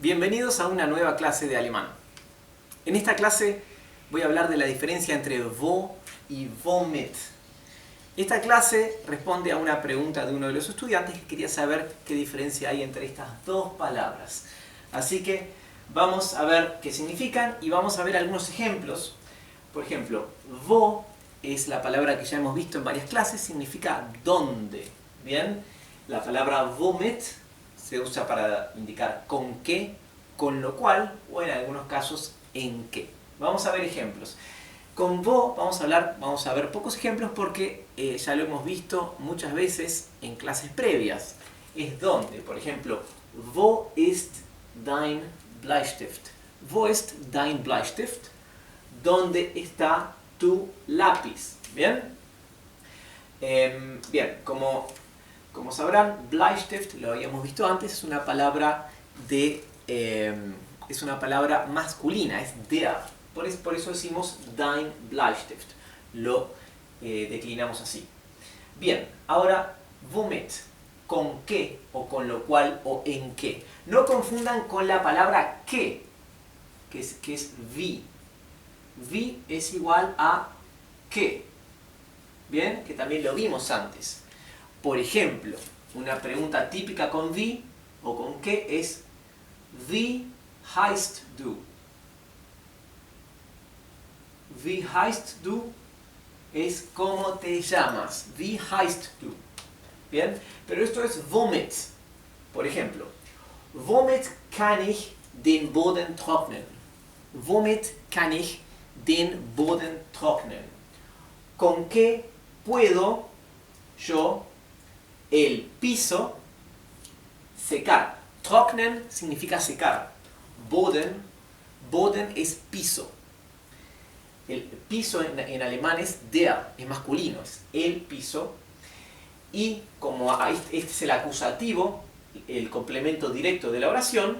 Bienvenidos a una nueva clase de alemán. En esta clase voy a hablar de la diferencia entre wo y womit. Esta clase responde a una pregunta de uno de los estudiantes que quería saber qué diferencia hay entre estas dos palabras. Así que vamos a ver qué significan y vamos a ver algunos ejemplos. Por ejemplo, wo es la palabra que ya hemos visto en varias clases, significa dónde. Bien, la palabra womit se usa para indicar con qué, con lo cual o en algunos casos en qué. Vamos a ver ejemplos. Con wo vamos a ver pocos ejemplos porque ya lo hemos visto muchas veces en clases previas. Es donde, por ejemplo, wo ist dein Bleistift? Wo ist dein Bleistift? ¿Dónde está tu lápiz? ¿Bien? Bien, como sabrán, Bleistift, lo habíamos visto antes, es una palabra es una palabra masculina, es der. Por eso decimos dein Bleistift. Lo declinamos así. Bien, ahora womit, con qué, o con lo cual, o en qué. No confundan con la palabra que es wie. Wie es igual a qué. Bien, que también lo vimos antes. Por ejemplo, una pregunta típica con wie o con qué es wie heißt du? Wie heißt du? Es ¿cómo te llamas? Wie heißt du? Bien, pero esto es womit. Por ejemplo, womit kann ich den Boden trocknen? Womit kann ich den Boden trocknen? ¿Con qué puedo yo el piso secar? Trocknen significa secar. Boden es piso. El piso en alemán es der, es masculino, es el piso. Y como este es el acusativo, el complemento directo de la oración,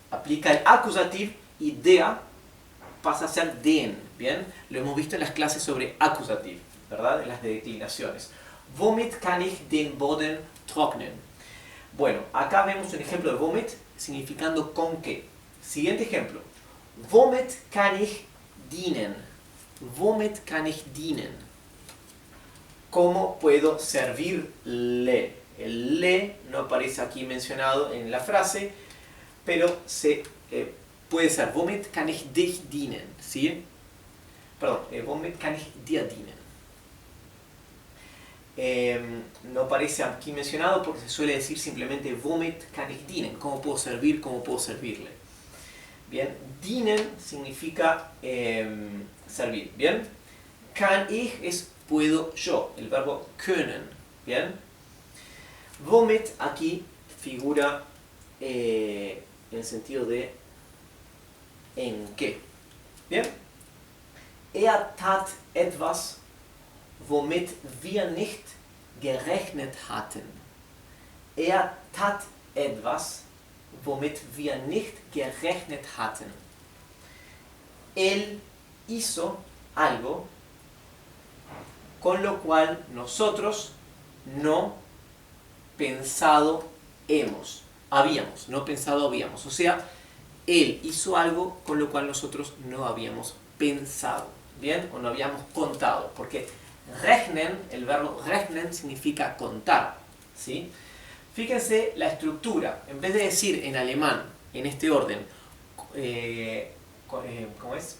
aplica el acusativo y der pasa a ser den. ¿Bien? Lo hemos visto en las clases sobre acusativo, ¿verdad? En las de declinaciones. Womit kann ich den Boden trocknen? Bueno, acá vemos un ejemplo de womit significando con qué. Siguiente ejemplo. Womit kann ich dienen? Womit kann ich dienen? ¿Cómo puedo servirle? El le no aparece aquí mencionado en la frase, pero puede ser womit kann ich dich dienen? ¿Sí? Perdón, womit kann ich dir dienen? No aparece aquí mencionado porque se suele decir simplemente womit kann ich dienen, cómo puedo servir, cómo puedo servirle. Bien, dienen significa servir. Bien, kann ich es puedo yo, el verbo können. Bien, womit aquí figura en el sentido de en qué. Bien, tat etwas, womit wir nicht gerechnet hatten. Tat etwas, womit wir nicht gerechnet hatten. Él hizo algo con lo cual nosotros no pensado habíamos. O sea, él hizo algo con lo cual nosotros no habíamos pensado. ¿Bien? O no habíamos contado. Porque rechnen, el verbo rechnen significa contar. ¿Sí? Fíjense la estructura. En vez de decir en alemán, en este orden, ¿cómo es?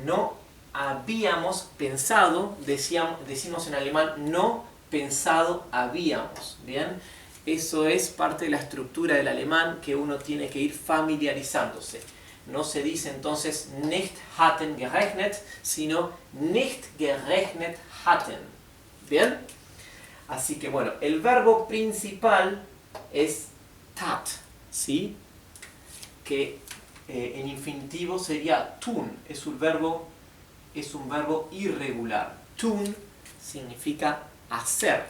No habíamos pensado, decimos en alemán, no pensado habíamos. ¿Bien? Eso es parte de la estructura del alemán que uno tiene que ir familiarizándose. No se dice entonces nicht hatten gerechnet, sino nicht gerechnet hatten. ¿Bien? Así que bueno, el verbo principal es tat, ¿sí? Que en infinitivo sería tun, es un verbo irregular. Tun significa hacer,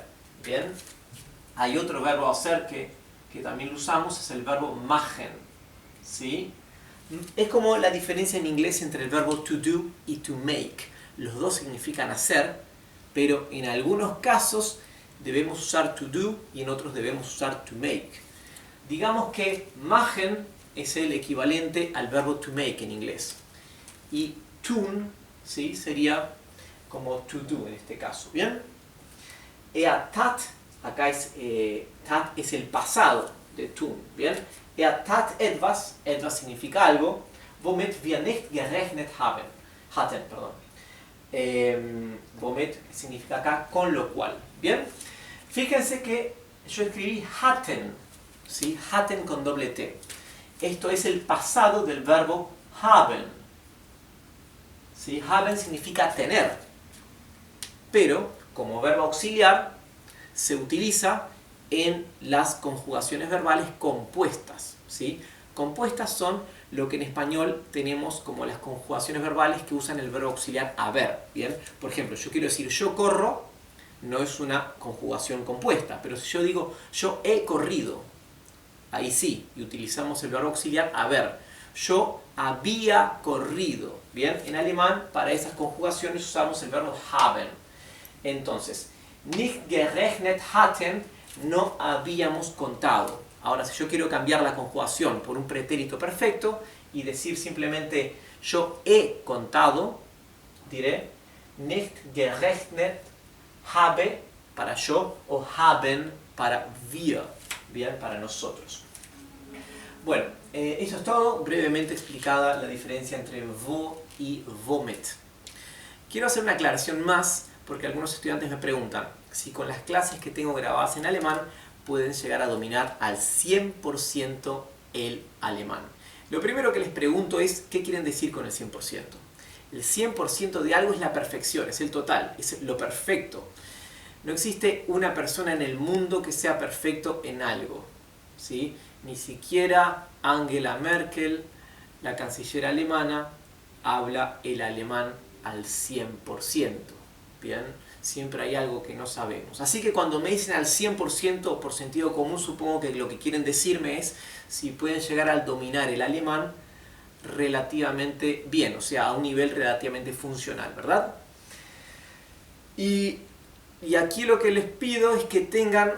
¿bien? Hay otro verbo hacer que también lo usamos, es el verbo machen, ¿sí? Es como la diferencia en inglés entre el verbo to do y to make. Los dos significan hacer, pero en algunos casos debemos usar to do y en otros debemos usar to make. Digamos que machen es el equivalente al verbo to make en inglés. Y tun, ¿sí? Sería como to do en este caso. ¿Bien? Ea tat, acá es, tat es el pasado de tun. ¿Bien? Ea tat etwas, etwas significa algo, womit wir nicht gerechnet hatten, perdón. Womit significa acá con lo cual. ¿Bien? Fíjense que yo escribí hatten, ¿sí? Hatten con doble T. Esto es el pasado del verbo haben. ¿Sí? Haben significa tener, pero como verbo auxiliar se utiliza en las conjugaciones verbales compuestas. ¿Sí? Compuestas son lo que en español tenemos como las conjugaciones verbales que usan el verbo auxiliar haber. ¿Bien? Por ejemplo, yo quiero decir yo corro, no es una conjugación compuesta, pero si yo digo yo he corrido, ahí sí, y utilizamos el verbo auxiliar haber. Yo había corrido. Bien, en alemán para esas conjugaciones usamos el verbo haben. Entonces, nicht gerechnet hatten, no habíamos contado. Ahora, si yo quiero cambiar la conjugación por un pretérito perfecto y decir simplemente yo he contado, diré nicht gerechnet habe para yo o haben para wir, bien, para nosotros. Bueno, eso es todo, brevemente explicada la diferencia entre wo y womit. Quiero hacer una aclaración más porque algunos estudiantes me preguntan si con las clases que tengo grabadas en alemán pueden llegar a dominar al 100% el alemán. Lo primero que les pregunto es ¿qué quieren decir con el 100%? El 100% de algo es la perfección, es el total, es lo perfecto. No existe una persona en el mundo que sea perfecto en algo, ¿sí? Ni siquiera Angela Merkel, la canciller alemana, habla el alemán al 100%. ¿Bien? Siempre hay algo que no sabemos. Así que cuando me dicen al 100% por sentido común, supongo que lo que quieren decirme es si pueden llegar a dominar el alemán relativamente bien, o sea, a un nivel relativamente funcional, ¿verdad? Y aquí lo que les pido es que tengan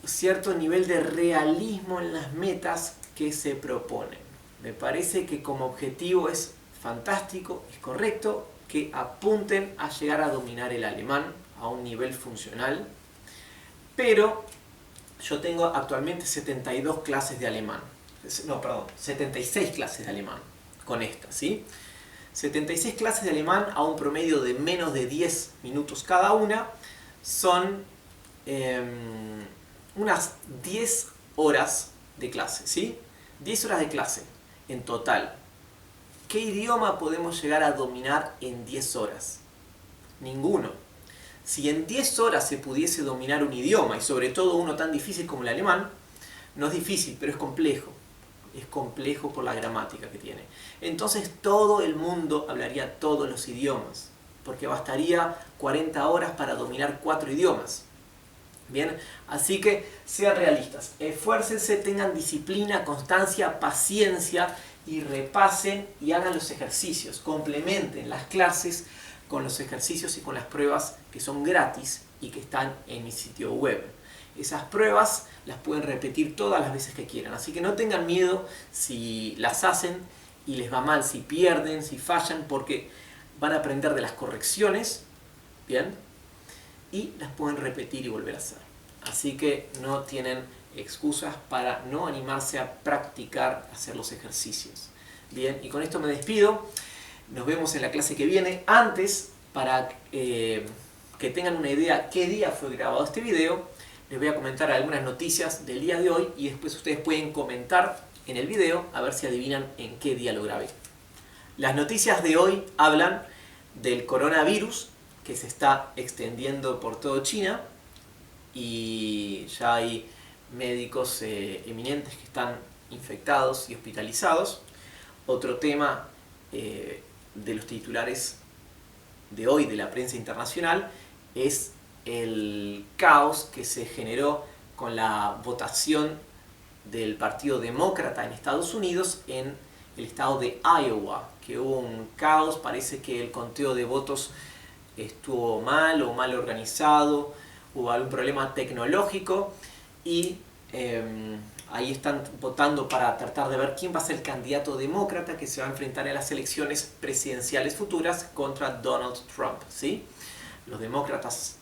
cierto nivel de realismo en las metas que se proponen. Me parece que como objetivo es fantástico, es correcto que apunten a llegar a dominar el alemán a un nivel funcional, pero yo tengo actualmente 72 clases de alemán. No, perdón, 76 clases de alemán con esta, ¿sí? 76 clases de alemán a un promedio de menos de 10 minutos cada una son unas 10 horas de clase, ¿sí? 10 horas de clase en total. ¿Qué idioma podemos llegar a dominar en 10 horas? Ninguno. Si en 10 horas se pudiese dominar un idioma, y sobre todo uno tan difícil como el alemán, no es difícil, pero es complejo. Es complejo por la gramática que tiene. Entonces todo el mundo hablaría todos los idiomas, porque bastaría 40 horas para dominar 4 idiomas. Bien, así que sean realistas, esfuércense, tengan disciplina, constancia, paciencia y repasen y hagan los ejercicios, complementen las clases con los ejercicios y con las pruebas que son gratis y que están en mi sitio web. Esas pruebas las pueden repetir todas las veces que quieran, así que no tengan miedo si las hacen y les va mal, si pierden, si fallan, porque van a aprender de las correcciones, ¿bien? Y las pueden repetir y volver a hacer. Así que no tienen excusas para no animarse a practicar, hacer los ejercicios. Bien, y con esto me despido. Nos vemos en la clase que viene. Antes, para que tengan una idea qué día fue grabado este video, les voy a comentar algunas noticias del día de hoy y después ustedes pueden comentar en el video a ver si adivinan en qué día lo grabé. Las noticias de hoy hablan del coronavirus que se está extendiendo por todo China y ya hay médicos eminentes que están infectados y hospitalizados. Otro tema de los titulares de hoy de la prensa internacional es el caos que se generó con la votación del Partido Demócrata en Estados Unidos en el estado de Iowa, que hubo un caos, parece que el conteo de votos estuvo mal o mal organizado, hubo algún problema tecnológico y Ahí están votando para tratar de ver quién va a ser el candidato demócrata que se va a enfrentar en las elecciones presidenciales futuras contra Donald Trump, ¿sí? Los demócratas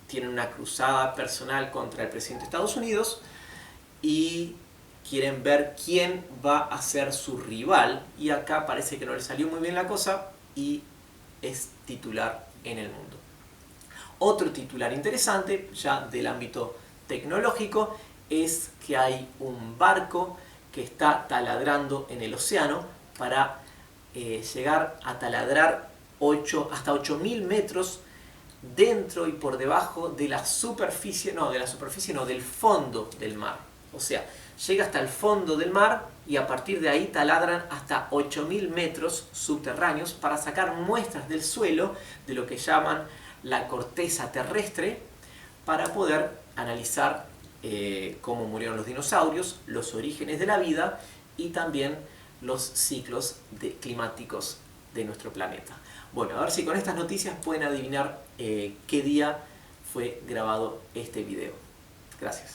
tienen una cruzada personal contra el presidente de Estados Unidos y quieren ver quién va a ser su rival. Y acá parece que no le salió muy bien la cosa y es titular en el mundo. Otro titular interesante, ya del ámbito tecnológico, es que hay un barco que está taladrando en el océano para llegar a taladrar hasta 8.000 metros dentro y por debajo de la superficie, del fondo del mar. O sea, llega hasta el fondo del mar y a partir de ahí taladran hasta 8.000 metros subterráneos para sacar muestras del suelo de lo que llaman la corteza terrestre para poder analizar cómo murieron los dinosaurios, los orígenes de la vida y también los ciclos climáticos de nuestro planeta. Bueno, a ver si con estas noticias pueden adivinar qué día fue grabado este video. Gracias.